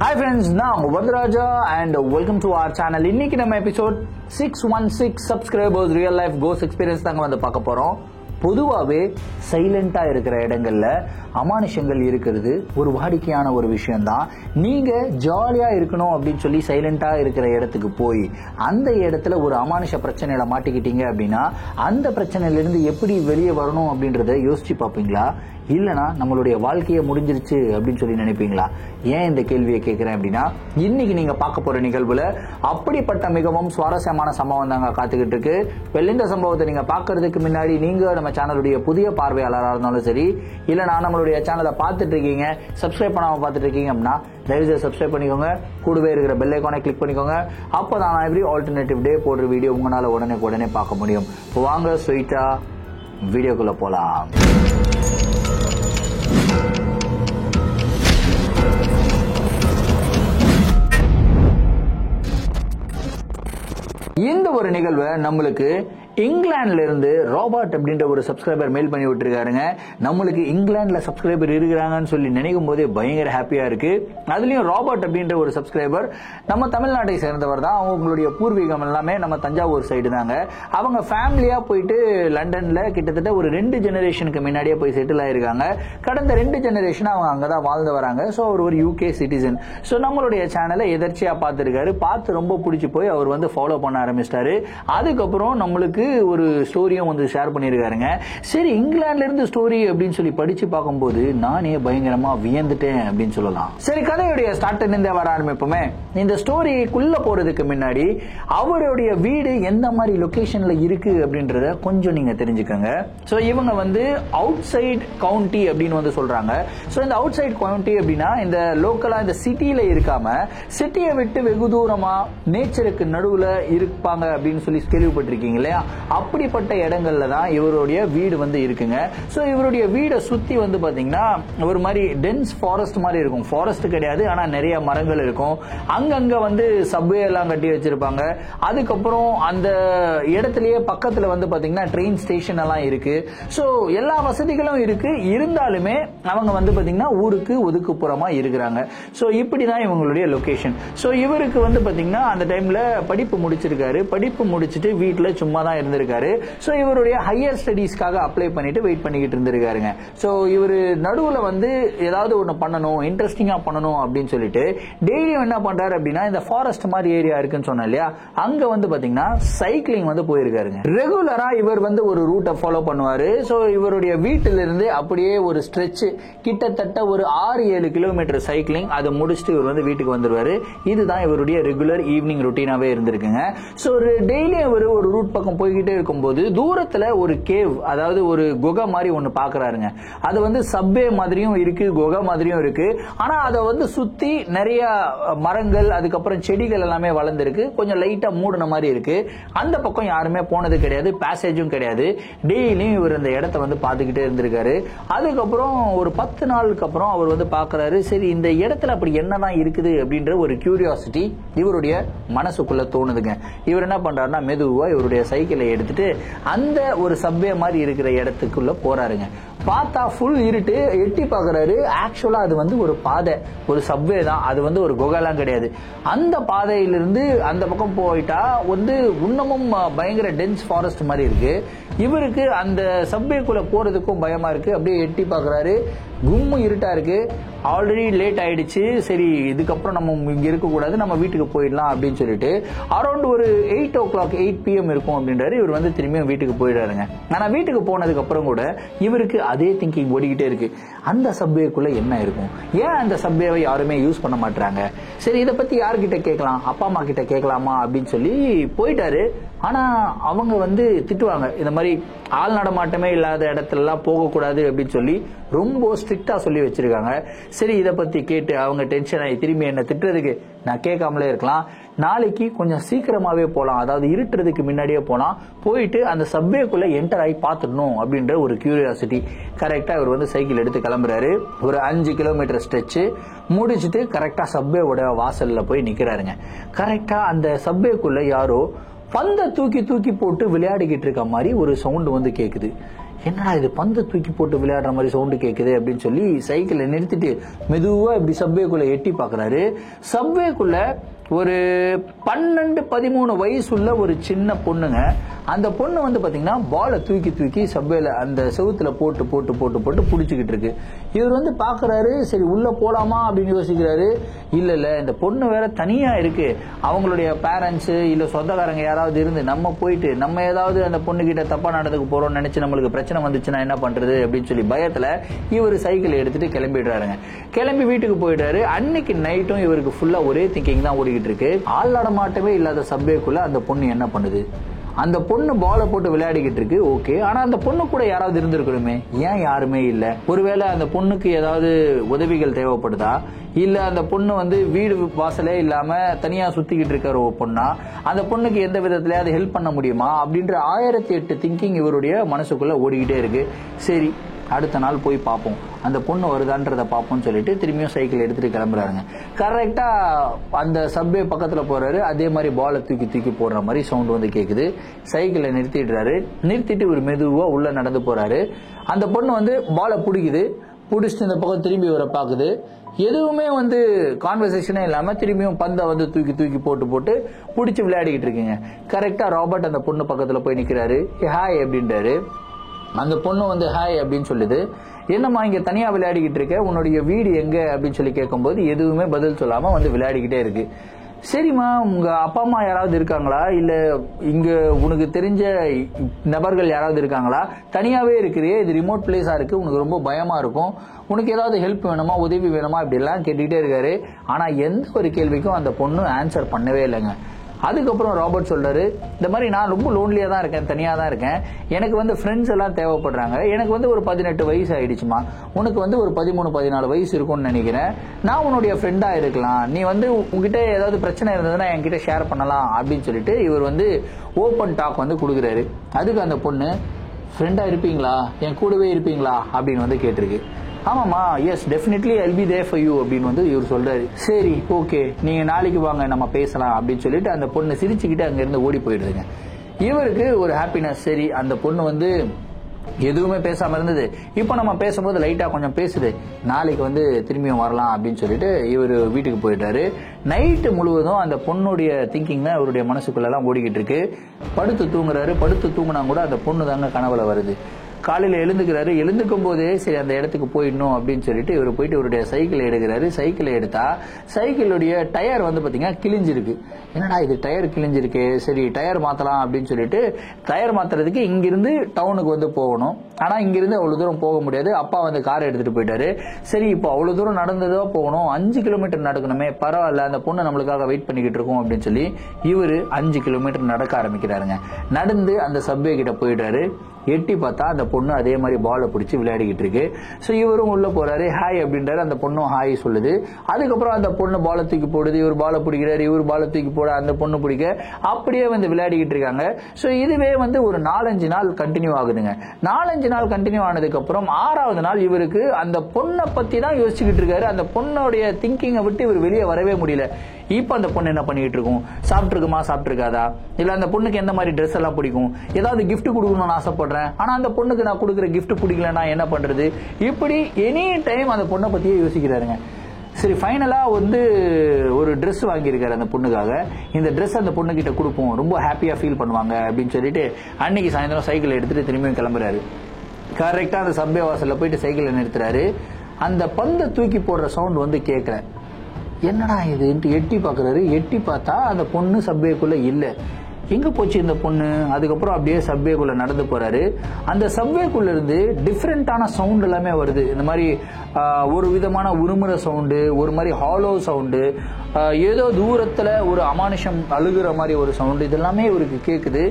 Hi friends, now Vadraja and welcome to our channel. இன்னைக்கு நம்ம episode 616 subscribers real life ghost experience தாங்க வந்து பார்க்க போறோம். பொதுவாகவே சைலண்டா இருக்கிற இடங்கள்ல அமானுஷங்கள் இருக்கிறது ஒரு வாடிக்கையான ஒரு விஷயம் தான். நீங்க ஜாலியா இருக்கணும் அப்படின்னு சொல்லி சைலண்டா இருக்கிற இடத்துக்கு போய் அந்த இடத்துல ஒரு அமானுஷ பிரச்சனையில மாட்டிக்கிட்டீங்க அப்படின்னா அந்த பிரச்சனையில இருந்து எப்படி வெளியே வரணும் அப்படின்றத யோசிச்சு பார்ப்பீங்களா? இல்லனா நம்மளுடைய வாழ்க்கையை முடிஞ்சிருச்சு அப்படின்னு சொல்லி நினைப்பீங்களா? ஏன் இந்த கேள்வியை கேட்கிறேன் அப்படின்னா, இன்னைக்கு நீங்க பார்க்க போற நிகழ்வுல அப்படிப்பட்ட மிகவும் சுவாரஸ்யமான சம்பவம் தாங்க காத்துக்கிட்டு இருக்கு. இந்த சம்பவத்தை நீங்க பாக்குறதுக்கு முன்னாடி நீங்க நம்ம சேனலுடைய புதிய பார்வையாளராக இருந்தாலும் சரி, இல்லனா நம்மளுடைய சேனலை பார்த்துட்டு இருக்கீங்க சப்ஸ்கிரைப் பண்ணாம பார்த்துட்டு இருக்கீங்க அப்படின்னா தயவுசெய்து சப்ஸ்கிரைப் பண்ணிக்கோங்க. கூடவே இருக்கிற பெல் ஐகானை கிளிக் பண்ணிக்கோங்க. அப்பதான் நான் எவ்ரி ஆல்டர்னேட்டிவ் டே போடுற வீடியோ உங்களால உடனே பார்க்க முடியும். வாங்க ஸ்ட்ரெயிட்டா வீடியோக்குள்ள போலாம். இந்த ஒரு நிகழ்வை நம்மளுக்கு இங்கிலாந்துல இருந்து ராபர்ட் அப்படின்ற ஒரு சப்ஸ்கிரைபர் மெயில் பண்ணி விட்டுருக்காருங்க. நம்மளுக்கு இங்கிலாந்துல சப்ஸ்கிரைபர் இருக்கிறாங்கன்னு சொல்லி நினைக்கும் போதே பயங்கர ஹாப்பியா இருக்கு. அதுலயும் ராபர்ட் அப்படின்ற ஒரு சப்ஸ்கிரைபர் நம்ம தமிழ்நாட்டை சேர்ந்தவர் தான். அவங்களுடைய பூர்வீகம் எல்லாமே நம்ம தஞ்சாவூர் சைடு தாங்க. அவங்க ஃபேமிலியா போயிட்டு லண்டன்ல கிட்டத்தட்ட ஒரு 2 ஜெனரேஷனுக்கு முன்னாடியே போய் செட்டில் ஆயிருக்காங்க. கடந்த 2 ஜெனரேஷன் அவங்க அங்கதான் வாழ்ந்து வராங்க. ஸோ அவர் ஒரு UK சிட்டிசன். ஸோ நம்மளுடைய சேனலை எதர்ச்சியா பார்த்திருக்காரு. பார்த்து ரொம்ப பிடிச்சி போய் அவர் வந்து ஃபாலோ பண்ண ஆரம்பிச்சிட்டாரு. அதுக்கப்புறம் நம்மளுக்கு ஒரு ஸ்டோரியும் வந்து ஷேர் பண்ணிருக்காருங்க. சரி, இங்கிலாந்துல இருந்து ஸ்டோரி அப்படின்னு சொல்லி படிச்சு பார்க்கும்போது நானே பயங்கரமா வியந்துட்டேன் அப்படின்னு சொல்லலாம். சரி, கதையுடைய ஸ்டார்ட்ல இருந்தே வர ஆரம்பிப்போமே. இந்த ஸ்டோரிக்குள்ள போறதுக்கு முன்னாடி அவருடைய வீடு எந்த மாதிரி லொகேஷன்ல இருக்கு அப்படின்றத கொஞ்சம் நீங்க தெரிஞ்சுக்கங்க. சோ இவங்க வந்து அவுட் சைட் கவுண்டி அப்படின்னு வந்து சொல்றாங்க. சோ இந்த அவுட் சைட் கவுண்டி அப்படின்னா இந்த லோக்கலா இந்த சிட்டியில இருக்காம சிட்டியை விட்டு வெகு தூரமா நேச்சருக்கு நடுவுல இருப்பாங்க அப்படின்னு சொல்லி கேள்விப்பட்டிருக்கீங்க இல்லையா? அப்படிப்பட்ட இடங்கள்ல தான் இவருடைய வீடு வந்து இருக்குங்க. சோ இவருடைய வீடை சுத்தி வந்து பாத்தீங்கன்னா ஒரு மாதிரி டென்ஸ் ஃபாரஸ்ட் மாதிரி இருக்கும். ஃபாரஸ்ட் கிடையாது, ஆனா நிறைய மரங்கள் இருக்கும். அங்கங்க வந்து சப்வே எல்லாம் கட்டி வச்சிருப்பாங்க. அதுக்கப்புறம் அந்த இடத்துலயே பக்கத்துல வந்து பாத்தீங்கன்னா ட்ரெயின் ஸ்டேஷன் எல்லாம் இருக்கு. சோ எல்லா வசதிகளும் இருக்கு. இருந்தாலுமே அவங்க வந்து பாத்தீங்கன்னா ஊருக்கு ஒதுக்குப்புறமா இருக்கிறாங்க. சோ இப்படிதான் இவங்களுடைய லொகேஷன். சோ இவருக்கு வந்து பாத்தீங்கன்னா அந்த டைம்ல படிப்பு முடிச்சிருக்காரு. படிப்பு முடிச்சிட்டு வீட்டுல சும்மா தான் இருந்திருக்காரு. சோ இவருடைய ஹையர் ஸ்டடீஸ்க்காக அப்ளை பண்ணிட்டு வெயிட் பண்ணிக்கிட்டு இருந்திருக்காருங்க. சோ இவரு நடுவுல வந்து ஏதாவது ஒண்ணு பண்ணணும், இன்ட்ரெஸ்டிங்கா பண்ணணும் அப்படின்னு சொல்லிட்டு டெய்லியும் என்ன பண்றாரு அப்படின்னா இந்த ஃபாரஸ்ட் மாதிரி ஏரியா இருக்குன்னு சொன்ன இல்லையா, அங்க வந்து பாத்தீங்கன்னா சைக்கிளிங் வந்து போயிருக்காருங்க. ரெகுலரா இவர் வந்து ஒரு ரூட்டை ஃபாலோ பண்ணுவாரு. சோ இவருடைய வீட்டில இருந்து அப்படியே ஒரு ஸ்ட்ரெச் கிட்டத்தட்ட ஒரு 6-7 கிலோமீட்டர் சைக்கிளிங், அதை முடிச்சுட்டு இவர் வந்து வீட்டுக்கு வந்துருவாரு. இதுதான் இவருடைய ரெகுலர் ஈவினிங் ரொட்டீனாவே இருந்திருக்குங்க. சோ டெய்லி இவர் ஒரு ரூட் பக்கம் போய்கிட்டே இருக்கும்போது தூரத்துல ஒரு கேவ், அதாவது ஒரு குகை மாதிரி ஒண்ணு பாக்குறாருங்க. அது வந்து சப்வே மாதிரியும் இருக்கு, குகை மாதிரியும் இருக்கு. ஆனா அதை வந்து சுத்தி நிறைய மரங்கள் அதுக்கப்புறம் செடிகள் எல்லாமே வளர்ந்துருக்கு. கொஞ்சம் லைட்டா மூடின மாதிரி இருக்கு. அந்த பக்கம் யாருமே போனது கிடையாது, பேசேஜும் கிடையாது. டெய்லியும் இவர் இந்த இடத்த வந்து பாத்துக்கிட்டே இருந்திருக்காரு. அதுக்கப்புறம் ஒரு 10 நாளுக்கு அப்புறம் அவர் வந்து பாக்குறாரு, சரி இந்த இடத்துல அப்படி என்னதான் இருக்குது அப்படின்ற ஒரு கியூரியாசிட்டி இவருடைய மனசுக்குள்ள தோணுதுங்க. இவர் என்ன பண்றாருன்னா மெதுவா இவருடைய சைக்கிளை எடுத்துட்டு அந்த ஒரு சப்வே மாதிரி இருக்கிற இடத்துக்குள்ள போறாருங்க. பார்த்தா ஃபுல் இருட்டு. எட்டி பாக்குறாரு. ஆக்சுவலா அது வந்து ஒரு பாதை, ஒரு சப்வே தான். அது வந்து ஒரு குகைலாம் கிடையாது. அந்த பாதையிலிருந்து அந்த பக்கம் போயிட்டா வந்து இன்னமும் பயங்கர டென்ஸ் ஃபாரஸ்ட் மாதிரி இருக்கு. இவருக்கு அந்த சப்வேக்குள்ள போறதுக்கும் பயமா இருக்கு. அப்படியே எட்டி பாக்குறாரு. கும்மு இருட்டா இருக்கு. ஆல்ரெடி லேட் ஆயிடுச்சு. சரி, இதுக்கப்புறம் நம்ம இங்க இருக்க கூடாது, நம்ம வீட்டுக்கு போயிடலாம் அப்படின்னு சொல்லிட்டு அரௌண்ட் ஒரு 8 o'clock 8 PM இருக்கும் அப்படின்றாரு. இவர் வந்து திரும்பியும் வீட்டுக்கு போயிடாருங்க. ஆனா வீட்டுக்கு போனதுக்கு அப்புறம் கூட இவருக்கு அதே திங்கிங் ஓடிக்கிட்டே இருக்கு. அந்த சப்வேக்குள்ள என்ன இருக்கும்? ஏன் அந்த சப்வேவை யாருமே யூஸ் பண்ண மாட்டாங்க? சரி, இதை பத்தி யார்கிட்ட கேட்கலாம், அப்பா அம்மா கிட்ட கேட்கலாமா அப்படின்னு சொல்லி போயிட்டாரு. ஆனா அவங்க வந்து திட்டுவாங்க, இந்த மாதிரி ஆள் நடமாட்டமே இல்லாத இடத்துல எல்லாம் போகக்கூடாது அப்படின்னு சொல்லி ரொம்ப ஸ்ட்ரிக்டா சொல்லி வச்சிருக்காங்க. சரி, இதை பத்தி கேட்டு அவங்க டென்ஷன் ஆகி திரும்பி என்ன திட்டுறதுக்கு நான் கேட்காமலே இருக்கலாம், நாளைக்கு கொஞ்சம் சீக்கிரமாவே போலாம், அதாவது இருட்டுறதுக்கு முன்னாடியே போலாம், போயிட்டு அந்த சப்வேக்குள்ள என்டர் ஆகி பாத்துடணும் அப்படின்ற ஒரு கியூரியாசிட்டி. கரெக்டா இவர் வந்து சைக்கிள் எடுத்து கிளம்புறாரு. ஒரு 5 கிலோமீட்டர் ஸ்ட்ரெச் முடிச்சுட்டு கரெக்டா சப்வேவோட வாசல்ல போய் நிக்கிறாருங்க. கரெக்டா அந்த சப்வேக்குள்ள யாரோ பந்த தூக்கி தூக்கி போட்டு விளையாடிக்கிட்டு இருக்க மாதிரி ஒரு சவுண்ட் வந்து கேக்குது. என்னடா இது பந்து தூக்கி போட்டு விளையாடுற மாதிரி சவுண்டு கேட்குது அப்படின்னு சொல்லி சைக்கிளை நிறுத்திட்டு மெதுவா இப்படி சப்வேக்குள்ள எட்டி பாக்குறாரு. சப்வேக்குள்ள ஒரு 12-13 வயசுள்ள ஒரு சின்ன பொண்ணுங்க. அந்த பொண்ணு வந்து பாத்தீங்கன்னா பாலை தூக்கி தூக்கி சப்வேல அந்த செவுத்துல போட்டு போட்டு போட்டு போட்டு புடிச்சுக்கிட்டு இருக்கு. இவர் வந்து பாக்குறாரு, சரி உள்ள போலாமா அப்படின்னு யோசிக்கிறாரு. இல்ல இந்த பொண்ணு வேற தனியா இருக்கு, அவங்களுடைய பேரண்ட்ஸ் இல்ல சொந்தக்காரங்க யாராவது இருந்து நம்ம போயிட்டு நம்ம ஏதாவது அந்த பொண்ணு கிட்ட தப்பா நடந்துக்க போறோம்னு நினைச்சு நம்மளுக்கு பிரச்சனை வந்துச்சுன்னா என்ன பண்றது அப்படின்னு சொல்லி பயத்துல இவர் சைக்கிள் எடுத்துட்டு கிளம்பிடுறாருங்க. கிளம்பி வீட்டுக்கு போயிட்டாரு. அன்னைக்கு நைட்டும் இவருக்கு ஃபுல்லா ஒரே திங்கிங் தான் ஓடிக்கிட்டு இருக்கு. ஆள் நடமாட்டமே இல்லாத சப்வேக்குள்ள அந்த பொண்ணு என்ன பண்ணுது? அந்த பொண்ணு பாலை போட்டு விளையாடிக்கிட்டு இருக்கு, ஓகே. ஆனா அந்த பொண்ணு கூட யாராவது இருந்திருக்கணுமே, ஏன் யாருமே இல்ல? ஒருவேளை அந்த பொண்ணுக்கு ஏதாவது உதவிகள் தேவைப்படுதா, இல்ல அந்த பொண்ணு வந்து வீடு வாசலே இல்லாம தனியா சுத்திக்கிட்டு இருக்கிற ஒரு பொண்ணா, அந்த பொண்ணுக்கு எந்த விதத்திலயாவது ஹெல்ப் பண்ண முடியுமா அப்படின்ற 1008 திங்கிங் இவருடைய மனசுக்குள்ள ஓடிக்கிட்டே இருக்கு. சரி அடுத்த நாள் போய் பார்ப்போம், அந்த பொண்ணு வருதான்றத பார்ப்போம்னு சொல்லிட்டு திரும்பியும் சைக்கிள் எடுத்துட்டு கிளம்புறாருங்க. கரெக்டா அந்த சப்வே பக்கத்துல போறாரு. அதே மாதிரி பாலை தூக்கி தூக்கி போடுற மாதிரி சவுண்ட் வந்து கேக்குது. சைக்கிளை நிறுத்திடுறாரு. நிறுத்திட்டு ஒரு மெதுவா உள்ள நடந்து போறாரு. அந்த பொண்ணு வந்து பாலை பிடிக்குது. பிடிச்சிட்டு இந்த பக்கம் திரும்பி வர பாக்குது. எதுவுமே வந்து கான்வர்சேஷனே இல்லாம திரும்பியும் பந்தை வந்து தூக்கி தூக்கி போட்டு போட்டு பிடிச்சி விளையாடிக்கிட்டு இருக்கீங்க. கரெக்டா ராபர்ட் அந்த பொண்ணு பக்கத்துல போய் நிக்கிறாரு. ஹாய் அப்படின்றாரு. அந்த பொண்ணு வந்து ஹாய் அப்படின்னு சொல்லுது. என்னம்மா இங்க தனியா விளையாடிக்கிட்டு இருக்க, உன்னுடைய வீடு எங்க அப்படின்னு சொல்லி கேட்கும்போது எதுவுமே பதில் சொல்லாம வந்து விளையாடிக்கிட்டே இருக்கு. சரிம்மா உங்க அப்பா அம்மா யாராவது இருக்காங்களா, இல்ல இங்க உனக்கு தெரிஞ்ச நபர்கள் யாராவது இருக்காங்களா, தனியாவே இருக்கிறியே, இது ரிமோட் பிளேஸா இருக்கு, உனக்கு ரொம்ப பயமா இருக்கும், உனக்கு ஏதாவது ஹெல்ப் வேணுமா உதவி வேணுமா இப்படி எல்லாம் கேட்டுக்கிட்டே இருக்காரு. ஆனா எந்த ஒரு கேள்விக்கும் அந்த பொண்ணு ஆன்சர் பண்ணவே இல்லைங்க. அதுக்கப்புறம் ராபர்ட் சொல்றாரு, இந்த மாதிரி நான் ரொம்ப லோன்லியா தான் இருக்கேன், தனியா தான் இருக்கேன், எனக்கு வந்து ஃப்ரெண்ட்ஸ் எல்லாம் தேவைப்படுறாங்க, எனக்கு வந்து ஒரு 18 வயசு ஆயிடுச்சுமா, உனக்கு வந்து ஒரு 13-14 வயசு இருக்கும்னு நினைக்கிறேன், நான் உன்னுடைய ஃப்ரெண்டா இருக்கலாம், நீ வந்து உங்ககிட்ட ஏதாவது பிரச்சனை இருந்ததுன்னா என்கிட்ட ஷேர் பண்ணலாம் அப்படின்னு சொல்லிட்டு இவர் வந்து ஓப்பன் டாக் வந்து கொடுக்குறாரு. அதுக்கு அந்த பொண்ணு, ஃப்ரெண்டா இருப்பீங்களா, என் கூடவே இருப்பீங்களா அப்படின்னு வந்து கேட்டிருக்கு. ஆமாமா, yes definitely I'll be there for you அப்படின்னு வந்து இவர் சொல்றாரு. சரி ஓகே, நீங்க நாளைக்கு வாங்க நம்ம பேசலாம் அப்படின்னு சொல்லிட்டு அந்த பொண்ணு சிரிச்சுக்கிட்டு அங்க இருந்து ஓடி போயிடுதுங்க. இவருக்கு ஒரு ஹாப்பினஸ். சரி அந்த பொண்ணு வந்து எதுவுமே பேசாம இருந்தது, இப்ப நம்ம பேசும்போது லைட்டா கொஞ்சம் பேசுது, நாளைக்கு வந்து திரும்பியும் வரலாம் அப்படின்னு சொல்லிட்டு இவர் வீட்டுக்கு போயிட்டாரு. நைட்டு முழுவதும் அந்த பொண்ணுடைய திங்கிங் தான் இவருடைய மனசுக்குள்ள எல்லாம் ஓடிக்கிட்டு இருக்கு. படுத்து தூங்குறாரு. படுத்து தூங்குனா கூட அந்த பொண்ணு தாங்க கனவுல வருது. காலையில எழுந்துக்கிறாரு. எழுந்துக்கும் போதே சரி அந்த இடத்துக்கு போயிடணும் அப்படின்னு சொல்லிட்டு இவர் போயிட்டு இவருடைய சைக்கிளை எடுக்கிறாரு. சைக்கிளை எடுத்தா சைக்கிளுடைய டயர் வந்து பாத்தீங்கன்னா கிழிஞ்சிருக்கு. என்னடா இது டயர் கிழிஞ்சிருக்கு, சரி டயர் மாத்தலாம் அப்படின்னு சொல்லிட்டு டயர் மாத்துறதுக்கு இங்கிருந்து டவுனுக்கு வந்து போகணும். ஆனா இங்கிருந்து அவ்வளவு தூரம் போக முடியாது. அப்பா வந்து காரை எடுத்துட்டு போயிட்டாரு. சரி இப்போ அவ்வளவு தூரம் நடந்ததோ போகணும், 5 கிலோமீட்டர் நடக்கணுமே, பரவாயில்ல அந்த பொண்ணு நம்மளுக்காக வெயிட் பண்ணிக்கிட்டு இருக்கோம் அப்படின்னு சொல்லி இவரு 5 கிலோமீட்டர் நடக்க ஆரம்பிக்கிறாருங்க. நடந்து அந்த சப்வே கிட்ட போயிட்டாரு. எட்டி பார்த்தா அந்த பொண்ணு அதே மாதிரி பாலை பிடிச்சி விளையாடிக்கிட்டு இருக்கு. ஸோ இவரும் உள்ள போறாரு. ஹாய் அப்படின்றாரு. அந்த பொண்ணும் ஹாய் சொல்லுது. அதுக்கப்புறம் அந்த பொண்ணு பாலை தூக்கி போடுது. இவர் பாலை பிடிக்கிறாரு. இவர் பாலை தூக்கி போட அந்த பொண்ணு பிடிக்க அப்படியே வந்து விளையாடிக்கிட்டு இருக்காங்க. ஸோ இதுவே வந்து ஒரு 4-5 நாள் கண்டினியூ ஆகுதுங்க. 4-5 நாள் கண்டினியூ ஆனதுக்கு அப்புறம் 6வது நாள் இவருக்கு அந்த பொண்ணை பத்தி தான் யோசிச்சுக்கிட்டு இருக்காரு. அந்த பொண்ணோடைய திங்கிங்கை விட்டு இவர் வெளியே வரவே முடியல. இப்ப அந்த பொண்ணு என்ன பண்ணிட்டு இருக்கும், சாப்பிட்டுருக்குமா சாப்பிட்டுருக்காதா, இல்ல அந்த பொண்ணுக்கு எந்த மாதிரி ட்ரெஸ் எல்லாம் பிடிக்கும், ஏதாவது கிஃப்ட் கொடுக்கணும்னு ஆசைப்படுறேன், ஆனா அந்த பொண்ணுக்கு நான் கொடுக்குற கிஃப்ட் பிடிக்கலன்னா என்ன பண்றது, இப்படி எனி டைம் அந்த பொண்ணை பத்தியே யோசிக்கிறாருங்க. சரி ஃபைனலா வந்து ஒரு ட்ரெஸ் வாங்கியிருக்காரு அந்த பொண்ணுக்காக. இந்த ட்ரெஸ் அந்த பொண்ணு கிட்ட கொடுப்போம், ரொம்ப ஹாப்பியா ஃபீல் பண்ணுவாங்க அப்படின்னு சொல்லிட்டு அன்னைக்கு சாயந்தரம் சைக்கிள் எடுத்துட்டு திரும்பியும் கிளம்புறாரு. கரெக்டா அந்த சப்வே வாசல்ல போயிட்டு சைக்கிளை நிறுத்துறாரு. அந்த பந்தை தூக்கி போடுற சவுண்ட் வந்து கேட்கிறேன். என்னடா இது எட்டி பாக்குறாரு. எட்டி பார்த்தா அந்த பொண்ணு சப்வேக்குள்ள இல்ல. எங்க போச்சு இந்த பொண்ணு? அதுக்கப்புறம் அப்படியே சப்வேக்குள்ள நடந்து போறாரு. அந்த சப்வேக்குள்ள இருந்து டிஃப்ரெண்டான சவுண்ட் எல்லாமே வருது. இந்த மாதிரி ஒரு விதமான உருமுறை சவுண்டு, ஒரு மாதிரி ஹாலோ சவுண்டு, ஏதோ தூரத்துல ஒரு அமானுஷம் அழுகுற மாதிரி ஒரு சவுண்டு, இதெல்லாமே இவருக்கு கேக்குது.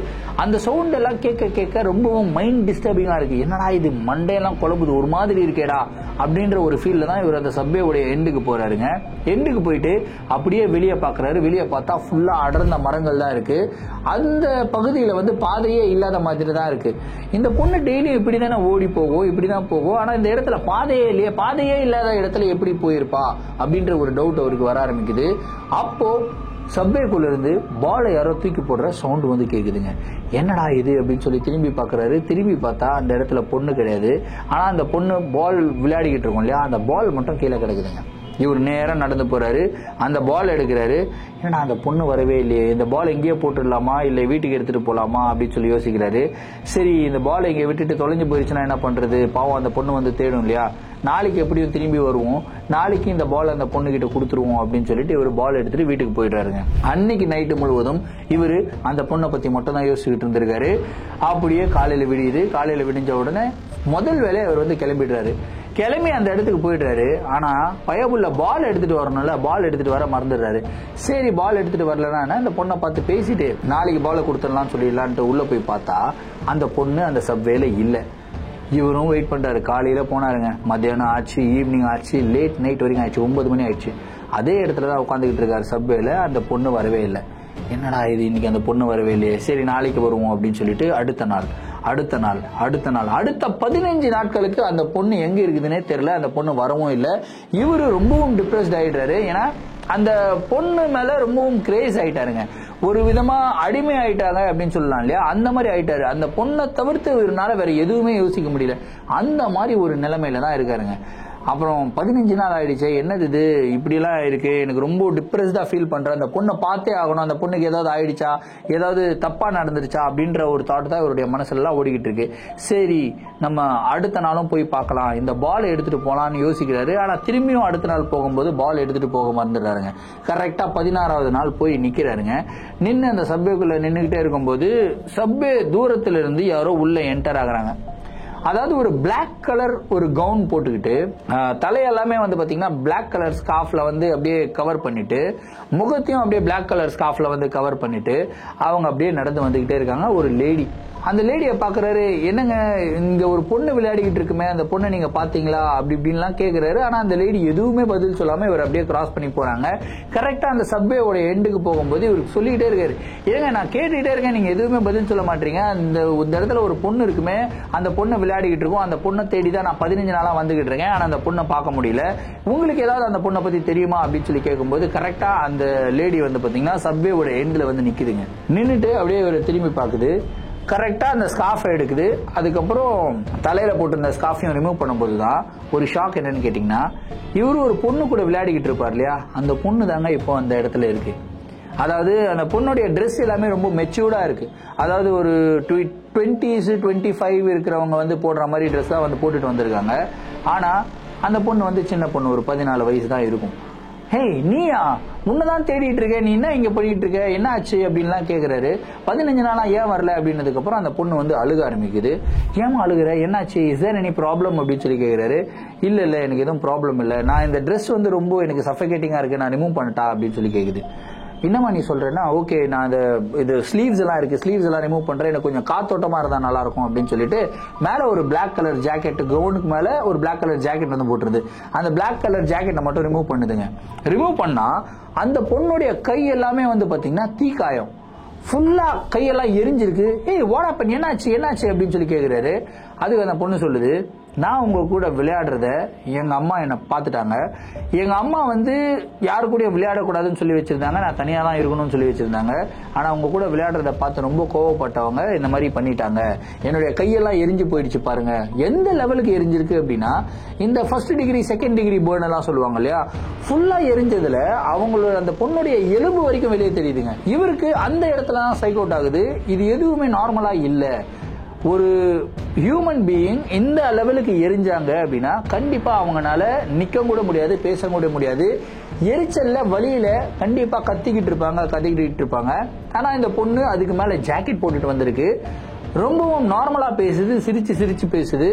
அந்த சவுண்ட் எல்லாம் கேட்க கேட்க ரொம்பவும் மைண்ட் டிஸ்டர்பிங்கா இருக்கு. என்னடா இது மண்டையெல்லாம் குழம்புது, ஒரு மாதிரி இருக்கேடா அப்படின்ற ஒரு ஃபீல்ல தான் இவர் அந்த சப்வேவுடைய எண்டுக்கு போறாருங்க. எண்டுக்கு போயிட்டு அப்படியே வெளியே பாக்குறாரு. வெளியே பார்த்தா ஃபுல்லா அடர்ந்த மரங்கள் தான் இருக்கு. அந்த பகுதியில வந்து பாதையே இல்லாத மாதிரி தான் இருக்கு. இந்த பொண்ணு டெய்லி இப்படிதானே ஓடி போகும், இப்படிதான் போகும், ஆனா இந்த இடத்துல பாதையே இல்லையே, பாதையே இல்லாத இடத்துல எப்படி போயிருப்பா அப்படின்ற ஒரு டவுட் அவருக்கு வர ஆரம்பிக்குது. அப்போ சப்வேக்குள்ள இருந்து பாலை யாரோ தூக்கி போடுற சவுண்ட் வந்து கேக்குதுங்க. என்னடா இது அப்படின்னு சொல்லி திரும்பி பாக்குறாரு. திரும்பி பார்த்தா அந்த இடத்துல பொண்ணு கிடையாது. ஆனா அந்த பொண்ணு பால் விளையாடிக்கிட்டு இருக்கும் இல்லையா, அந்த பால் மட்டும் கீழே கிடக்குதுங்க. இவர் நேரம் நடந்து போறாரு, அந்த பால் எடுக்கிறாரு. ஏன்னா அந்த பொண்ணு வரவே இல்லையே, இந்த பால் எங்கேயோ போட்டுடலாமா இல்ல வீட்டுக்கு எடுத்துட்டு போலாமா அப்படின்னு சொல்லி யோசிக்கிறாரு. சரி, இந்த பால் இங்க விட்டுட்டு தொலைஞ்சு போயிருச்சுன்னா என்ன பண்றது, பாவம் அந்த பொண்ணு வந்து தேடும் இல்லையா, நாளைக்கு எப்படியும் திரும்பி வருவோம், நாளைக்கு இந்த பால் அந்த பொண்ணு கிட்ட கொடுத்துருவோம் அப்படின்னு சொல்லிட்டு இவர் பால் எடுத்துட்டு வீட்டுக்கு போயிடுறாருங்க. அன்னைக்கு நைட்டு முழுவதும் இவரு அந்த பொண்ணை பத்தி மட்டும் தான் யோசிச்சுட்டு இருந்திருக்காரு. அப்படியே காலையில விடியுது. காலையில விடிஞ்ச உடனே முதல் வேலையை அவர் வந்து கிளம்பிடுறாரு. கிளம்பி அந்த இடத்துக்கு போயிடுறாரு. ஆனா பயபுள்ள பால் எடுத்துட்டு வரணும்ல, பால் எடுத்துட்டு வர மறந்துடுறாரு. சரி, பால் எடுத்துட்டு வரலன்னா இந்த பொண்ணை பார்த்து பேசிட்டு நாளைக்கு பாலை கொடுத்துடலாம் சொல்லிடலான்ட்டு உள்ள போய் பார்த்தா அந்த பொண்ணு அந்த சப்வேல இல்ல. இவரும் வெயிட் பண்றாரு. காலையில போனாருங்க, மத்தியானம் ஆச்சு, ஈவினிங் ஆச்சு, லேட் நைட் வரைக்கும் ஆயிடுச்சு, 9 மணி ஆயிடுச்சு. அதே இடத்துலதான் உட்காந்துக்கிட்டு இருக்காரு சப்வேல. அந்த பொண்ணு வரவே இல்லை. என்னடா இது, இன்னைக்கு அந்த பொண்ணு வரவே இல்லையே, சரி நாளைக்கு வருவோம் அப்படின்னு சொல்லிட்டு அடுத்த நாள் அடுத்த 15 நாட்களுக்கு அந்த பொண்ணு எங்க இருக்குதுன்னே தெரியல. அந்த பொண்ணு வரவும் இல்லை. இவரு ரொம்பவும் டிப்ரெஸ்ட் ஆயிடுறாரு. ஏன்னா அந்த பொண்ணு மேல ரொம்பவும் கிரேஸ் ஆயிட்டாருங்க. ஒரு விதமா அடிமை ஆயிட்டாங்க அப்படின்னு சொல்லலாம் இல்லையா, அந்த மாதிரி ஆயிட்டாரு. அந்த பொண்ணை தவிர்த்து இவரால வேற எதுவுமே யோசிக்க முடியல. அந்த மாதிரி ஒரு நிலைமையில தான் இருக்காருங்க. அப்புறம் 15 நாள் ஆயிடுச்சு, என்னது இது இப்படி எல்லாம் இருக்கு, எனக்கு ரொம்ப டிப்ரெஸ்டா ஃபீல் பண்றேன், அந்த பொண்ணை பார்த்தே ஆகணும், அந்த பொண்ணுக்கு ஏதாவது ஆயிடுச்சா, ஏதாவது தப்பா நடந்துருச்சா அப்படின்ற ஒரு தாட் தான் இவருடைய மனசுல எல்லாம் ஓடிக்கிட்டு இருக்கு. சரி, நம்ம அடுத்த நாளும் போய் பார்க்கலாம், இந்த பால் எடுத்துட்டு போலான்னு யோசிக்கிறாரு. ஆனா திரும்பியும் அடுத்த நாள் போகும்போது பால் எடுத்துட்டு போக மறந்துடுறாருங்க. கரெக்டா 16வது நாள் போய் நிக்கிறாருங்க. நின்று அந்த சப்வேக்குள்ள நின்றுகிட்டே இருக்கும்போது சப்வே தூரத்துல இருந்து யாரோ உள்ள என்டர் ஆகுறாங்க. அதாவது ஒரு பிளாக் கலர் ஒரு கவுன் போட்டுக்கிட்டு, தலையெல்லாமே வந்து பாத்தீங்கன்னா பிளாக் கலர் ஸ்கார்ஃப்ல வந்து அப்படியே கவர் பண்ணிட்டு, முகத்தையும் அப்படியே பிளாக் கலர் ஸ்கார்ஃப்ல வந்து கவர் பண்ணிட்டு அவங்க அப்படியே நடந்து வந்துகிட்டே இருக்காங்க. ஒரு லேடி. அந்த லேடியை பாக்குறாரு. என்னங்க, இங்க ஒரு பொண்ணு விளையாடிக்கிட்டு இருக்குமே, அந்த பொண்ணை நீங்க பாத்தீங்களா அப்படி இப்படின்லாம் கேக்குறாரு. ஆனா அந்த லேடி எதுவுமே பதில் சொல்லாம இவர் அப்படியே கிராஸ் பண்ணி போறாங்க. கரெக்டா அந்த சப்வேவோட எண்டுக்கு போகும்போது இவருக்கு சொல்லிக்கிட்டே இருக்காரு, ஏங்க நான் கேட்டுக்கிட்டே இருக்கேன், நீங்க எதுவுமே பதில் சொல்ல மாட்டீங்க, இந்த இடத்துல ஒரு பொண்ணு இருக்குமே, அந்த பொண்ணை விளையாடிக்கிட்டு இருக்கும், அந்த பொண்ணை தேடிதான் நான் 15 நாளா வந்துகிட்டு இருக்கேன், ஆனா அந்த பொண்ணை பார்க்க முடியல, உங்களுக்கு ஏதாவது அந்த பொண்ணை பத்தி தெரியுமா அப்படின்னு சொல்லி கேட்கும்போது கரெக்டா அந்த லேடி வந்து பாத்தீங்கன்னா சப்வேவோட எண்ட்ல வந்து நிக்குதுங்க. நின்னுட்டு அப்படியே ஒரு திரும்பி பாக்குது. கரெக்டா அந்த ஸ்கார்ஃப் எடுக்குது. அதுக்கப்புறம் தலையில போட்டு இந்த ஸ்கார்ஃபையும் ரிமூவ் பண்ணும்போது தான் ஒரு ஷாக். என்னன்னு கேட்டீங்கன்னா, இவரு ஒரு பொண்ணு கூட விளையாடிக்கிட்டு இருப்பார் இல்லையா, அந்த பொண்ணு தாங்க இப்போ அந்த இடத்துல இருக்கு. அதாவது அந்த பொண்ணுடைய ட்ரெஸ் எல்லாமே ரொம்ப மெச்சூர்டா இருக்கு. அதாவது ஒரு 20s 25 இருக்கிறவங்க வந்து போடுற மாதிரி ட்ரெஸ் தான் வந்து போட்டுட்டு வந்திருக்காங்க. ஆனா அந்த பொண்ணு வந்து சின்ன பொண்ணு, ஒரு 14 வயசு தான் இருக்கும். ஹே, நீயா, உன்னதான் தேடிட்டு இருக்க, நீ என்ன இங்க பண்ணிட்டு இருக்க, என்ன ஆச்சு அப்படின்லாம் கேக்குறாரு. 15 நாளா ஏன் வரல அப்படின்னதுக்கு அப்புறம் அந்த பொண்ணு வந்து அழுக ஆரம்பிக்குது. ஏமா அழுகுற, என்னாச்சு, இஸ் தேர் எனி ப்ராப்ளம் அப்படின்னு சொல்லி கேக்குறாரு. இல்ல எனக்கு எதுவும் ப்ராப்ளம் இல்ல, நான் இந்த ட்ரெஸ் வந்து ரொம்ப எனக்கு சஃபகேட்டிங்கா இருக்கு, நான் ரிமூவ் பண்ணிட்டா அப்படின்னு சொல்லி கேக்குது. என்னமா நீ சொல்றேன்னா, ஓகே நான் இது ஸ்லீவ்ஸ் எல்லாம் இருக்கு, ஸ்லீவ்ஸ் எல்லாம் ரிமூவ் பண்றேன், எனக்கு கொஞ்சம் காத்தோட்டமா இருந்தா நல்லா இருக்கும் அப்படின்னு சொல்லிட்டு மேல ஒரு பிளாக் கலர் ஜாக்கெட், கவுனுக்கு மேல ஒரு பிளாக் கலர் ஜாக்கெட் வந்து போட்டுருது. அந்த பிளாக் கலர் ஜாக்கெட்டை மட்டும் ரிமூவ் பண்ணுதுங்க. ரிமூவ் பண்ணா அந்த பொண்ணுடைய கை எல்லாமே வந்து பாத்தீங்கன்னா தீக்காயம், ஃபுல்லா கையெல்லாம் எரிஞ்சிருக்கு. ஏய் வாட் ஹேப்பன், என்னாச்சு அப்படின்னு சொல்லி கேக்குறாரு. அதுக்கு அந்த பொண்ணு சொல்லுது, நான் உங்க கூட விளையாடுறத எங்க அம்மா என்ன பாத்துட்டாங்க, எங்க அம்மா வந்து யாரு கூட விளையாடக்கூடாதுன்னு சொல்லி வச்சிருந்தாங்க, நான் தனியா தான் இருக்கணும்னு சொல்லி வச்சிருந்தாங்க. ஆனா உங்க கூட விளையாடுறத பார்த்து ரொம்ப கோவப்பட்டவங்க இந்த மாதிரி பண்ணிட்டாங்க, என்னுடைய கையெல்லாம் எரிஞ்சு போயிடுச்சு. பாருங்க எந்த லெவலுக்கு எரிஞ்சிருக்கு அப்படின்னா, இந்த 1st degree 2nd degree burn எல்லாம் சொல்லுவாங்க இல்லையா, ஃபுல்லா எரிஞ்சதுல அவங்களோட அந்த பொண்ணுடைய எலும்பு வரைக்கும் வெளியே தெரியுதுங்க. இவருக்கு அந்த இடத்துல தான் சைக் அவுட் ஆகுது, இது எதுவுமே நார்மலா இல்ல. ஒரு ஹியூமன் பீயிங் இந்த லெவலுக்கு எரிஞ்சாங்க அப்படின்னா கண்டிப்பா அவங்கனால நிக்க கூட முடியாது, பேச கூட முடியாது. எரிச்சல்ல வழியில கண்டிப்பா கத்திக்கிட்டு இருப்பாங்க. ஆனா இந்த பொண்ணு அதுக்கு மேல ஜாக்கெட் போட்டுட்டு வந்திருக்கு, ரொம்பவும் நார்மலா பேசுது, சிரிச்சு பேசுது.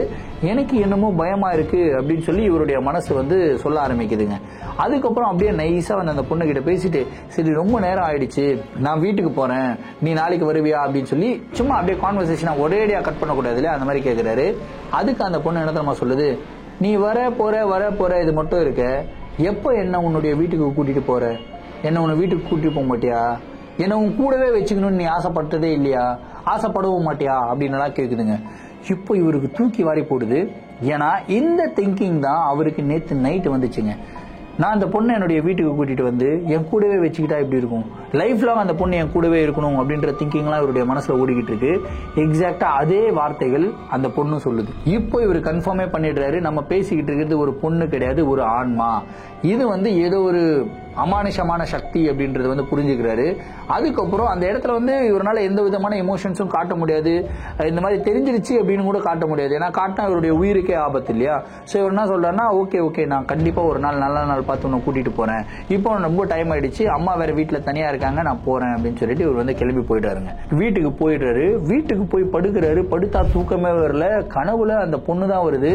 எனக்கு என்னமோ பயமா இருக்கு அப்படின்னு சொல்லி இவருடைய மனசு வந்து சொல்ல ஆரம்பிக்குதுங்க. அதுக்கப்புறம் அப்படியே நைஸா வந்து அந்த பொண்ணு கிட்ட பேசிட்டு, சரி ரொம்ப நேரம் ஆயிடுச்சு, நான் வீட்டுக்கு போறேன், நீ நாளைக்கு வருவியா அப்படின்னு சொல்லி சும்மா அப்படியே கான்வர்சேஷனை ஒரேடியா கட் பண்ணக்கூடாது இல்லையா, அந்த மாதிரி கேட்கிறாரு. அதுக்கு அந்த பொண்ணு என்ன தெரியுமா சொல்லுது, நீ வர போற இது மட்டும் இருக்க, எப்ப என்ன உன்னுடைய வீட்டுக்கு கூட்டிட்டு போற, என்ன உன்னை வீட்டுக்கு கூட்டிட்டு போக மாட்டியா, என்ன உன் கூடவே வச்சுக்கணும்னு நீ ஆசைப்பட்டதே இல்லையா, ஆசைப்படவும் மாட்டியா அப்படின்னு எல்லாம் கேக்குதுங்க. இப்போ இவருக்கு தூக்கி வாரி போடுது. ஏன்னா இந்த திங்கிங் தான் அவருக்கு நேத்து நைட்டு வந்துச்சுங்க. நான் அந்த பொண்ணை என்னுடைய வீட்டுக்கு கூட்டிட்டு வந்து என் கூடவே வச்சுக்கிட்டா எப்படி இருக்கும், லைஃப் லாங் அந்த பொண்ணு என் கூடவே இருக்கணும் அப்படின்ற திங்கிங்லாம் இவருடைய மனசுல ஓடிக்கிட்டு இருக்கு. எக்ஸாக்டா அதே வார்த்தைகள் அந்த பொண்ணு சொல்லுது. இப்போ இவர் கன்ஃபார்மே பண்ணிடுறாரு, நம்ம பேசிக்கிட்டு இருக்கிறது ஒரு பொண்ணு கிடையாது, ஒரு ஆன்மா. இது வந்து ஏதோ ஒரு அமானுஷமான சக்தி அப்படின்றது வந்து புரிஞ்சுக்கிறாரு. அதுக்கப்புறம் அந்த இடத்துல வந்து இவரால் எந்த விதமான எமோஷன்ஸும் காட்ட முடியாது, இந்த மாதிரி தெரிஞ்சிருச்சு அப்படின்னு கூட காட்ட முடியாது. ஏன்னா காட்டினா இவருடைய உயிருக்கே ஆபத்து இல்லையா. ஸோ இவர் என்ன சொல்றாருன்னா, ஓகே நான் கண்டிப்பா ஒரு நாள் நல்ல நாள் பார்த்து உன்னை கூட்டிட்டு போறேன், இப்போ ரொம்ப டைம் ஆயிடுச்சு, அம்மா வேற வீட்டுல தனியா இருக்காங்க, நான் போறேன் அப்படின்னு சொல்லிட்டு இவர் வந்து கிளம்பி போயிட்டாருங்க. வீட்டுக்கு போயிடுறாரு. வீட்டுக்கு போய் படுக்கிறாரு. படுத்தா தூக்கமே வரல. கனவுல அந்த பொண்ணு தான் வருது.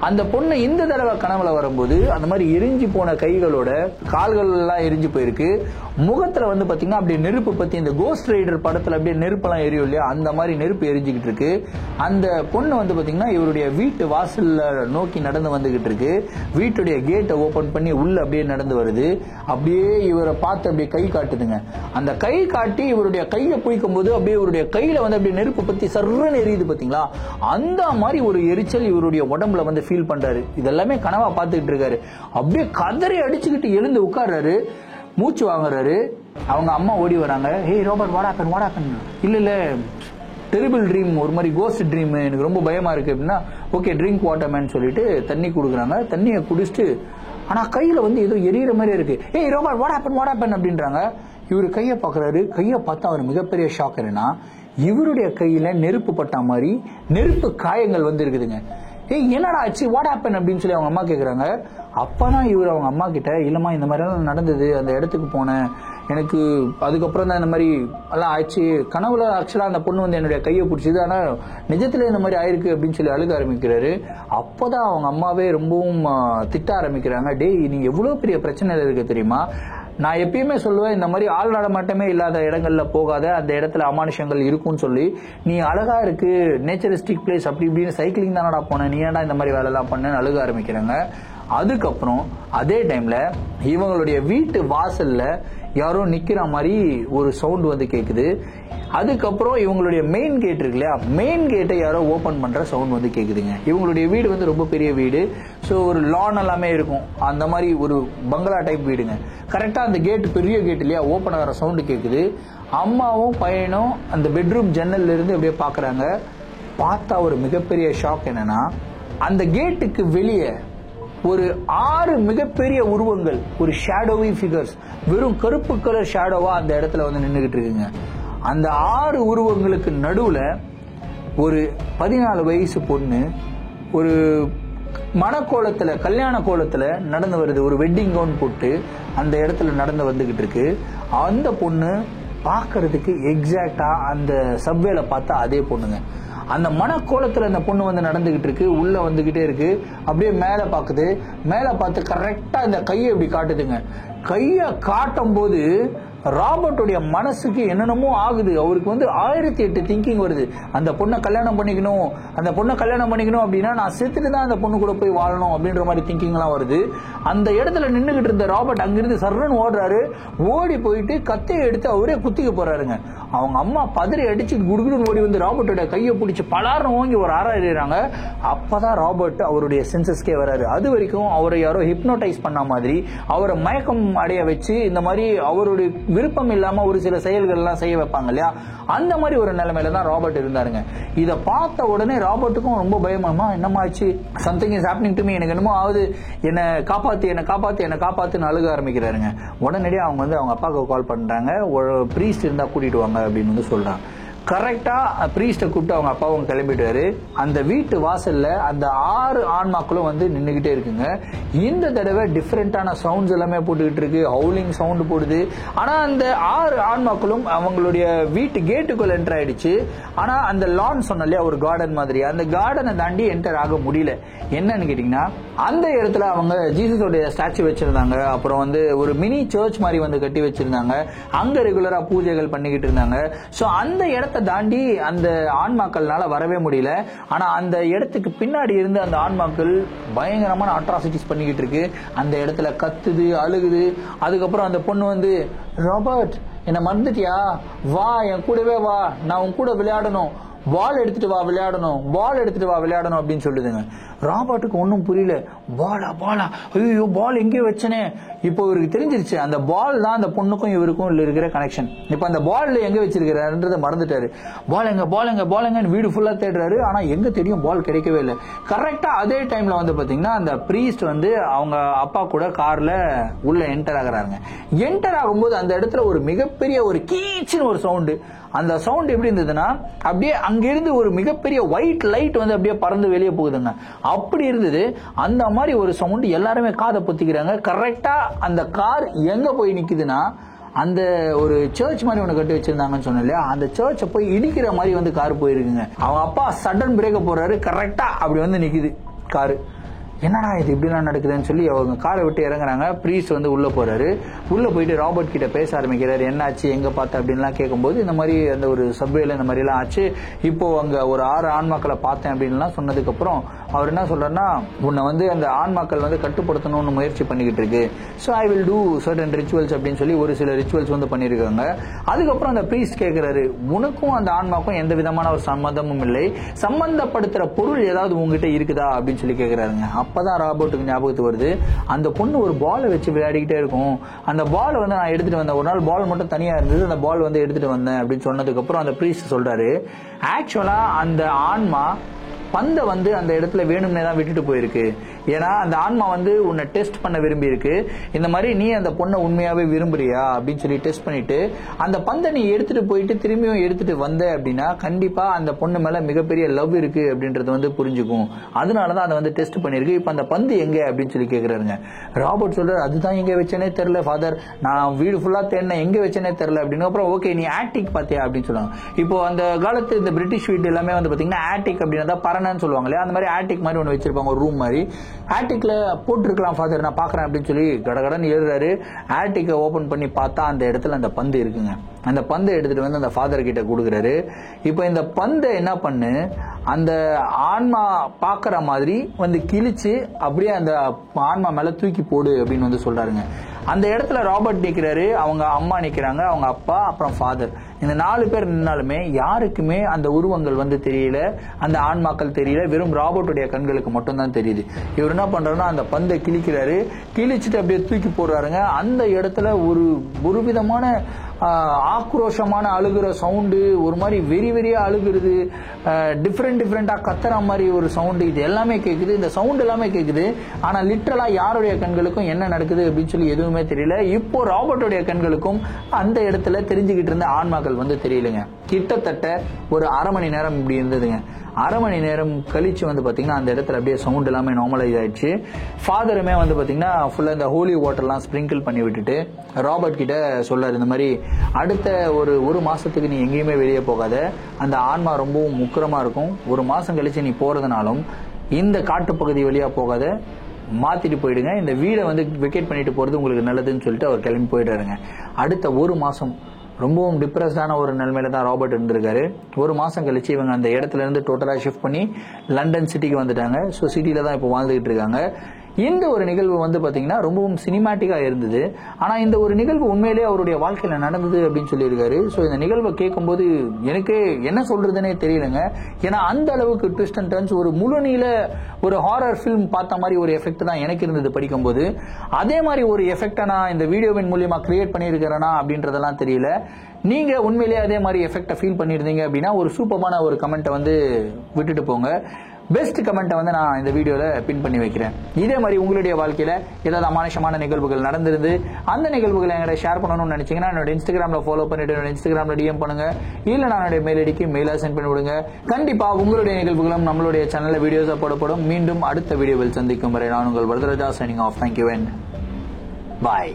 அந்த பொண்ணு இந்த தடவை கனவுல வரும்போது அந்த மாதிரி எரிஞ்சு போன கைகளோட கால்கள் எல்லாம் எரிஞ்சு போயிருக்கு. முகத்துல வந்து பாத்தீங்கன்னா அப்படியே நெருப்பு பத்தி இந்த கோஸ்ட் ரைடர் படத்துல அப்படியே நெருப்பெல்லாம் எரியும் இல்லையா, அந்த மாதிரி நெருப்பு எரிஞ்சுக்கிட்டு இருக்கு. அந்த பொண்ணு வந்து பாத்தீங்கன்னா இவருடைய வீட்டு வாசல்ல நோக்கி நடந்து வந்துகிட்டு இருக்கு. வீட்டுடைய கேட்டை ஓபன் பண்ணி உள்ள அப்படியே நடந்து வருது. அப்படியே இவரை பார்த்து அப்படியே கை காட்டுதுங்க. அந்த கை காட்டி இவருடைய கையை பிடிக்கும் போது அப்படியே இவருடைய கையில வந்து அப்படியே நெருப்பு பத்தி சர்றன்னு எரியுது பாத்தீங்களா, அந்த மாதிரி ஒரு எரிச்சல் இவருடைய உடம்புல வந்து ஃபீல் பண்றாரு. இதெல்லாமே கனவா பார்த்துக்கிட்டு இருக்காரு. அப்படியே கதறி அடிச்சுக்கிட்டு எழுந்து உட்கார்றாரு. மூச்சு வாங்குறாரு. அவங்க அம்மா ஓடி வராங்க. ஹே ரோபர்ட், வாடாக்கன். இல்ல டெரிபிள் ட்ரீம், ஒரு மாதிரி கோஸ்ட் ட்ரீம், எனக்கு ரொம்ப பயமா இருக்கு அப்படின்னா, ஓகே ட்ரிங்க் வாட்டர்மேன் சொல்லிட்டு தண்ணி கொடுக்குறாங்க. தண்ணியை குடிச்சிட்டு ஆனா கையில வந்து ஏதோ எரியற மாதிரி இருக்கு. ஏய் ரோபர்ட், வாடாப்பன் அப்படின்றாங்க. இவரு கையை பாக்குறாரு. கையை பார்த்தா அவர் மிகப்பெரிய ஷாக் என்னன்னா, இவருடைய கையில நெருப்பு பட்டா மாதிரி நெருப்பு காயங்கள் வந்து இருக்குதுங்க. ஏய் என்னடா ஆச்சு, வாட் ஹேப்பன் அப்படின்னு சொல்லி அவங்க அம்மா கேக்குறாங்க. அப்பதான் இவர் அவங்க அம்மா கிட்ட, இல்லம்மா இந்த மாதிரி எல்லாம் நடந்தது, அந்த இடத்துக்கு போனேன், எனக்கு அதுக்கப்புறம் தான் இந்த மாதிரி எல்லாம் ஆயிடுச்சு, கனவுல ஆக்சுவலா அந்த பொண்ணு வந்து என்னுடைய கையை பிடிச்சது, ஆனா நிஜத்துல இந்த மாதிரி ஆயிருக்கு அப்படின்னு சொல்லி அழுக ஆரம்பிக்கிறாரு. அப்பதான் அவங்க அம்மாவே ரொம்பவும் திட்ட ஆரம்பிக்கிறாங்க. டேய் நீ எவ்வளவு பெரிய பிரச்சனையில இருக்கு தெரியுமா, நான் எப்பயுமே சொல்லுவேன், இந்த மாதிரி ஆள் நடமாட்டமே இல்லாத இடங்கள்ல போகாத, அந்த இடத்துல அமானுஷங்கள் இருக்கும்னு சொல்லி, நீ அழகா இருக்கு நேச்சரிஸ்டிக் பிளேஸ் அப்படி இப்படின்னு சைக்கிளிங் தானடா போன, நீ ஏன்டா இந்த மாதிரி வேலை எல்லாம் பண்ண அழுக ஆரம்பிக்கிறாங்க. அதுக்கப்புறம் அதே டைம்ல இவங்களுடைய வீட்டு வாசல்ல யாரோ நிக்கிற மாதிரி ஒரு சவுண்ட் வந்து கேக்குது. அதுக்கப்புறம் இவங்களுடைய மெயின் கேட் இருக்கு இல்லையா, மெயின் கேட்டை யாரோ ஓபன் பண்ற சவுண்ட் வந்து கேக்குதுங்க. இவங்களுடைய வீடு வந்து ரொம்ப பெரிய வீடு. ஸோ ஒரு லான் எல்லாமே இருக்கும், அந்த மாதிரி ஒரு பங்களா டைப் வீடுங்க. கரெக்டா அந்த கேட் பெரிய கேட் இல்லையா, ஓபன் ஆகிற சவுண்டு கேக்குது. அம்மாவும் பையனும் அந்த பெட்ரூம் ஜன்னல்ல இருந்து அப்படியே பாக்குறாங்க. பார்த்தா ஒரு மிகப்பெரிய ஷாக் என்னன்னா, அந்த கேட்டுக்கு வெளியே ஒரு 6 மிகப்பெரிய உருவங்கள், ஒரு ஷேடோவி ஃபிகர்ஸ், வெறும் கருப்பு கலர் ஷேடோவா அந்த இடத்துல வந்து நின்றுகிட்டு இருக்குங்க. அந்த 6 உருவங்களுக்கு நடுவுல ஒரு 14 வயசு பொண்ணு ஒரு மணக்கோலத்துல, கல்யாண கோலத்துல நடந்து வருது. ஒரு வெட்டிங் கவுன் போட்டு அந்த இடத்துல நடந்து வந்துகிட்டு இருக்கு. அந்த பொண்ணு பாக்குறதுக்கு எக்ஸாக்டா அந்த சப்வேல பார்த்தா அதே பொண்ணுங்க. அந்த மனக்கோலத்துல அந்த பொண்ணு வந்து நடந்துகிட்டு இருக்கு, உள்ள வந்துகிட்டே இருக்கு. அப்படியே மேல பாக்குது. மேல பார்த்து கரெக்டா இந்த கையை இப்படி காட்டுதுங்க. கைய காட்டும் போது ராபர்ட்டுடைய மனசுக்கு என்னென்னமோ ஆகுது. அவருக்கு வந்து 1008 திங்கிங் வருது. அந்த பொண்ணை கல்யாணம் பண்ணிக்கணும், அந்த பொண்ணை கல்யாணம் பண்ணிக்கணும் அப்படின்னா நான் செத்துட்டு தான் அந்த பொண்ணு கூட போய் வாழணும் அப்படின்ற மாதிரி திங்கிங் எல்லாம் வருது. அந்த இடத்துல நின்றுகிட்டு இருந்த ராபர்ட் அங்கிருந்து சர்றன்னு ஓடுறாரு. ஓடி போயிட்டு கத்தையை எடுத்து அவரே குத்திக்க போறாருங்க. அவங்க அம்மா பதறி அடிச்சு குடுகுடுன்னு ஓடி வந்து ராபர்ட்டோட கையை பிடிச்சி பலார்னு ஓங்கி ஒரு அற எறிறாங்க. அப்பதான் ராபர்ட் அவருடைய சென்சஸ்கே வராரு. அது வரைக்கும் அவரை யாரோ ஹிப்னோடைஸ் பண்ண மாதிரி, அவரை மயக்கம் அடைய வச்சு இந்த மாதிரி அவருடைய விருப்பம் இல்லாம ஒரு சில செயல்கள் எல்லாம் செய்ய வைப்பாங்க இல்லையா, அந்த மாதிரி ஒரு நிலைமையில தான் ராபர்ட் இருந்தாருங்க. இதை பார்த்த உடனே ராபர்ட்டுக்கும் ரொம்ப பயமாமா, என்னமா ஆச்சு, something is happening to me, எனக்கு என்னமோ ஆகுது, என்ன காப்பாத்துன்னு அழுக ஆரம்பிக்கிறாருங்க. உடனடியாக அவங்க வந்து அவங்க அப்பாவுக்கு கால் பண்றாங்க. ஒரு பிரீஸ்ட் இருந்தா கூட்டிட்டு வாங்க அப்படின்னு வந்து சொல்றாங்க. கரெக்டா பிரீஸ்ட கூப்பிட்டு அவங்க அப்பாவும் கிளம்பிட்டாரு. அந்த வீட்டு வாசல்ல அந்த 6 ஆன்மாக்களும் வந்து நின்னுகிட்டே இருக்குங்க. இந்த தடவை டிஃப்ரெண்டான சவுண்ட்ஸ் எல்லாமே போட்டுக்கிட்டு இருக்கு. ஹவுலிங் சவுண்ட் போடுது. ஆனா அந்த 6 ஆன்மாக்களும் அவங்களுடைய வீட்டு கேட்டுக்குள்ள என்டர் ஆயிடுச்சு. ஆனா அந்த லான் சொன்ன இல்லையா, ஒரு கார்டன் மாதிரி, அந்த கார்டனை தாண்டி என்டர் ஆக முடியல. என்னன்னு கேட்டீங்கன்னா, அந்த இடத்துல அவங்க ஜீசஸோடைய ஸ்டாச்சு வச்சிருந்தாங்க. அப்புறம் வந்து ஒரு மினி சர்ச் மாதிரி வந்து கட்டி வச்சிருந்தாங்க. அங்க ரெகுலரா பூஜைகள் பண்ணிக்கிட்டு இருந்தாங்க. சோ அந்த இடத்தை தாண்டி அந்த ஆன்மாக்கள்னால வரவே முடியல. ஆனா அந்த இடத்துக்கு பின்னாடி இருந்து அந்த ஆன்மாக்கள் பயங்கரமான அட்ராசிட்டிஸ் பண்ணிக்கிட்டு இருக்கு. அந்த இடத்துல கத்துது, அழுகுது. அதுக்கப்புறம் அந்த பொண்ணு வந்து, ராபர்ட் என்ன மறந்துட்டியா, வா என் கூடவே வா, நான் உன் கூட விளையாடணும், பால் எடுத்துட்டு வா விளையாடணும் அப்படின்னு சொல்லுதுங்க. ராபர்ட்டுக்கு ஒன்னும் புரியல. பாலா ஐயோ பால் எங்கேயோ வச்சனே. இப்போ இவருக்கு தெரிஞ்சிருச்சு அந்த பால் தான் அந்த பொண்ணுக்கும் இவருக்கும் இருக்கிற கனெக்ஷன். இப்ப அந்த பால் எங்க வச்சிருக்கிறாருன்றத மறந்துட்டாரு. பால் எங்க வீடு ஃபுல்லா தேடுறாரு. ஆனா எங்க தெரியும் பால் கிடைக்கவே இல்லை. கரெக்டா அதே டைம்ல வந்து பாத்தீங்கன்னா அந்த பிரீஸ்ட் வந்து அவங்க அப்பா கூட கார்ல உள்ள என்டர் ஆகுறாங்க. என்டர் ஆகும்போது அந்த இடத்துல ஒரு மிகப்பெரிய ஒரு கீச்சுன்னு ஒரு சவுண்டு. அந்த சவுண்ட் எப்படி இருந்ததுன்னா அப்படியே அங்கிருந்து ஒரு மிகப்பெரிய ஒயிட் லைட் வந்து அப்படியே பறந்து வெளியே போகுதுங்க. அப்படி இருந்தது. அந்த மாதிரி ஒரு சவுண்ட் எல்லாருமே காதை பொத்திக்கிறாங்க. கரெக்டா அந்த கார் எங்க போய் நிக்குதுன்னா அந்த ஒரு சர்ச் மாதிரி ஒண்ணு கட்டி வச்சிருந்தாங்கன்னு சொன்னேன் இல்லையா, அந்த சர்ச்சை போய் இடிக்கிற மாதிரி வந்து கார் போயிருக்குங்க. அவங்க அப்பா சடன் பிரேக்க போறாரு. கரெக்டா அப்படி வந்து நிக்குது காரு. என்னடா இது இப்படிலாம் நடக்குதுன்னு சொல்லி அவங்க காரை விட்டு இறங்குறாங்க. பிரீஸ்ட் வந்து உள்ள போறாரு. உள்ள போயிட்டு ராபர்ட் கிட்ட பேச ஆரம்பிக்கிறாரு. என்னாச்சு எங்க பார்த்த அப்படின்லாம் கேட்கும்போது இந்த மாதிரி அந்த ஒரு சப்வேல இந்த மாதிரி எல்லாம் ஆச்சு, இப்போ அங்க ஒரு 6 ஆன்மாக்களை பார்த்தேன் அப்படின்லாம் சொன்னதுக்கு அப்புறம் அவர் என்ன சொல்றாருன்னா, உன்னை வந்து அந்த ஆன்மாக்கள் வந்து கட்டுப்படுத்தணும்னு முயற்சி பண்ணிக்கிட்டு இருக்கு. So I will do certain rituals அப்படின்னு சொல்லி ஒரு சில ரிச்சுவல்ஸ் வந்து பண்ணிருக்காங்க. அதுக்கப்புறம் அந்த பிரீஸ்ட் கேட்கிறாரு, உனக்கும் அந்த ஆன்மாக்கும் எந்த விதமான ஒரு சம்மந்தமும் இல்லை, சம்பந்தப்படுத்துற பொருள் ஏதாவது உங்ககிட்ட இருக்குதா அப்படின்னு சொல்லி கேட்கிறாருங்க. அப்பதான் ராபர்ட்டுக்கு ஞாபகத்துக்கு வருது, அந்த பொண்ணு ஒரு பாலை வச்சு விளையாடிக்கிட்டே இருக்கும். அந்த பால் வந்து நான் எடுத்துட்டு வந்தேன். ஒரு நாள் பால் மட்டும் தனியா இருந்தது, அந்த பால் வந்து எடுத்துட்டு வந்தேன் அப்படின்னு சொன்னதுக்கு அப்புறம் அந்த பிரீஸ்ட் சொல்றாரு, ஆக்சுவலா அந்த ஆன்மா பந்தை வந்து அந்த இடத்துல வேணும்னே தான் விட்டுட்டு போயிருக்கு. ஏன்னா அந்த ஆன்மா வந்து உன்னை டெஸ்ட் பண்ண விரும்பி இருக்கு. இந்த மாதிரி நீ அந்த பொண்ணை உண்மையாவே விரும்புறியா அப்படின்னு சொல்லி டெஸ்ட் பண்ணிட்டு அந்த பந்தை நீ எடுத்துட்டு போயிட்டு திரும்பியும் எடுத்துட்டு வந்த அப்படின்னா கண்டிப்பா அந்த பொண்ணு மேல மிகப்பெரிய லவ் இருக்கு அப்படின்றது வந்து புரிஞ்சுக்கும். அதனாலதான் அதை வந்து டெஸ்ட் பண்ணிருக்கு. இப்ப அந்த பந்து எங்க அப்படின்னு சொல்லி கேக்குறாருங்க. ராபர்ட் சொல்றாரு, அதுதான் எங்க வச்சேனே தெரியல ஃபாதர், நான் வீடு ஃபுல்லா தேடினேன், எங்க வச்சேனே தெரியல அப்படின்னு. அப்புறம் ஓகே நீ ஆட்டிக் பாத்தியா அப்படின்னு சொல்லுவாங்க. இப்போ அந்த காலத்து இந்த பிரிட்டிஷ் வீடு எல்லாமே வந்து பாத்தீங்கன்னா ஆட்டிக் அப்படின்னா பரணன்னு சொல்லுவாங்க இல்லையா, அந்த மாதிரி ஆட்டிக் மாதிரி ஒன்று வச்சிருப்பாங்க, ஒரு ரூம் மாதிரி. ஆட்டிக்ல போட்டுருக்கலாம் ஃபாதர், நான் பாக்குறேன் அப்படின்னு சொல்லி கடகடன் ஏறுறாரு. ஆட்டிக்கை ஓபன் பண்ணி பார்த்தா அந்த இடத்துல அந்த பந்து இருக்குங்க. அந்த பந்தை எடுத்துட்டு வந்து அந்த ஃபாதர் கிட்ட கொடுக்குறாரு. இப்போ இந்த பந்தை என்ன பண்ணு, அந்த ஆன்மா பாக்குற மாதிரி வந்து கிழிச்சு அப்படியே அந்த ஆன்மா மேல தூக்கி போடு அப்படின்னு வந்து சொல்றாருங்க. அந்த இடத்துல ராபர்ட் நிக்கிறாரு, அவங்க அம்மா நிக்கிறாங்க, அவங்க அப்பா, அப்புறம் ஃபாதர். இந்த 4 பேர் நின்னாலுமே யாருக்குமே அந்த உருவங்கள் வந்து தெரியல, அந்த ஆன்மாக்கள் தெரியல. வெறும் ராபர்ட்டுடைய கண்களுக்கு மட்டும் தான் தெரியுது. இவர் என்ன பண்றாருன்னா அந்த பந்தை கிழிக்கிறாரு. கிழிச்சிட்டு அப்படியே தூக்கி போடுறாருங்க. அந்த இடத்துல ஒரு விதமான ஆக்ரோஷமான அழுகிற சவுண்டு, ஒரு மாதிரி வெறியா அழுகிறது, டிஃப்ரெண்டா கத்துற மாதிரி ஒரு சவுண்டு, இது எல்லாமே கேக்குது. இந்த சவுண்ட் எல்லாமே கேக்குது. ஆனா லிட்டரலா யாருடைய கண்களுக்கும் என்ன நடக்குது அப்படின்னு சொல்லி எதுவுமே தெரியல. இப்போ ராபர்ட்டுடைய கண்களுக்கும் அந்த இடத்துல தெரிஞ்சுக்கிட்டு இருந்த ஆன்மாக்கள் வந்து தெரியலங்க. கிட்டத்தட்ட ஒரு 1/2 மணி நேரம் இப்படி இருந்ததுங்க. 1/2 மணி நேரம் கழிச்சு வந்து பாத்தீங்கன்னா அந்த இடத்துல அப்படியே சவுண்ட் எல்லாமே நார்மலைஸ் ஆயிடுச்சு. ஃபாதருமே வந்து பாத்தீங்கன்னா ஃபுல்லா இந்த ஹோலி வாட்டர் எல்லாம் ஸ்பிரிங்கிள் பண்ணி விட்டுட்டு ராபர்ட் கிட்ட சொல்லாரு, இந்த மாதிரி அடுத்த ஒரு மாசத்துக்கு நீ எங்கேயுமே வெளியே போகாத, அந்த ஆன்மா ரொம்பவும் முக்கிரமா இருக்கும். 1 மாசம் கழிச்சு நீ போறதுனாலும் இந்த காட்டுப்பகுதி வழியா போகாத, மாத்திட்டு போயிடுங்க, இந்த வீடை வந்து வெக்கேட் பண்ணிட்டு போறது உங்களுக்கு நல்லதுன்னு சொல்லிட்டு அவர் கிளம்பி போயிட்டாருங்க. அடுத்த 1 மாசம் ரொம்பவும் டிப்ரெஸ்டான ஒரு நிலைமையில தான் ராபர்ட் இருந்திருக்காரு. 1 மாசம் கழிச்சு இவங்க அந்த இடத்துல இருந்து டோட்டலா ஷிஃப்ட் பண்ணி லண்டன் சிட்டிக்கு வந்துட்டாங்க. ஸோ சிட்டில தான் இப்போ வாழ்ந்துகிட்டு இருக்காங்க. இந்த ஒரு நிகழ்வு வந்து பாத்தீங்கன்னா ரொம்பவும் சினிமேட்டிக்கா இருந்தது. ஆனா இந்த ஒரு நிகழ்வு உண்மையிலேயே அவருடைய வாழ்க்கையில நடந்தது அப்படின்னு சொல்லியிருக்காரு. ஸோ இந்த நிகழ்வை கேட்கும்போது எனக்கு என்ன சொல்றதுன்னே தெரியலங்க. ஏன்னா அந்த அளவுக்கு ட்விஸ்ட் அண்ட் டர்ன்ஸ், ஒரு முழு நீள ஒரு ஹாரர் ஃபிலிம் பார்த்த மாதிரி ஒரு எஃபெக்ட் தான் எனக்கு இருந்தது படிக்கும்போது. அதே மாதிரி ஒரு எஃபெக்டை நான் இந்த வீடியோவின் மூலியமா கிரியேட் பண்ணியிருக்கிறேனா அப்படின்றதெல்லாம் தெரியல. நீங்க உண்மையிலேயே அதே மாதிரி எஃபெக்டை ஃபீல் பண்ணியிருந்தீங்க அப்படின்னா ஒரு சூப்பரான ஒரு கமெண்ட்டை வந்து விட்டுட்டு போங்க. பெஸ்ட் கமெண்ட்டை வந்து நான் இந்த வீடியோல பின் பண்ணி வைக்கிறேன். இதே மாதிரி உங்களுடைய வாழ்க்கையில ஏதாவது அமானுஷமான நிகழ்வுகள் நடந்திருந்து அந்த நிகழ்வுகளை என்கிட்ட ஷேர் பண்ணணும்னு நினைச்சீங்கன்னா என்னோட இன்ஸ்டாகிராம்ல ஃபாலோ பண்ணிட்டு என்னோட இன்ஸ்டாகிராம்ல டிஎம் பண்ணுங்க, இல்ல நான் என்னுடைய மெயில் ஐடிக்கு மெயிலா சென்ட் பண்ணி விடுங்க. கண்டிப்பா உங்களுடைய நிகழ்வுகளும் நம்மளுடைய சேனல்ல வீடியோஸா போடப்படும். மீண்டும் அடுத்த வீடியோவில் சந்திக்கும் வரை நான் உங்கள் Varadaraja signing off. Thank you and bye.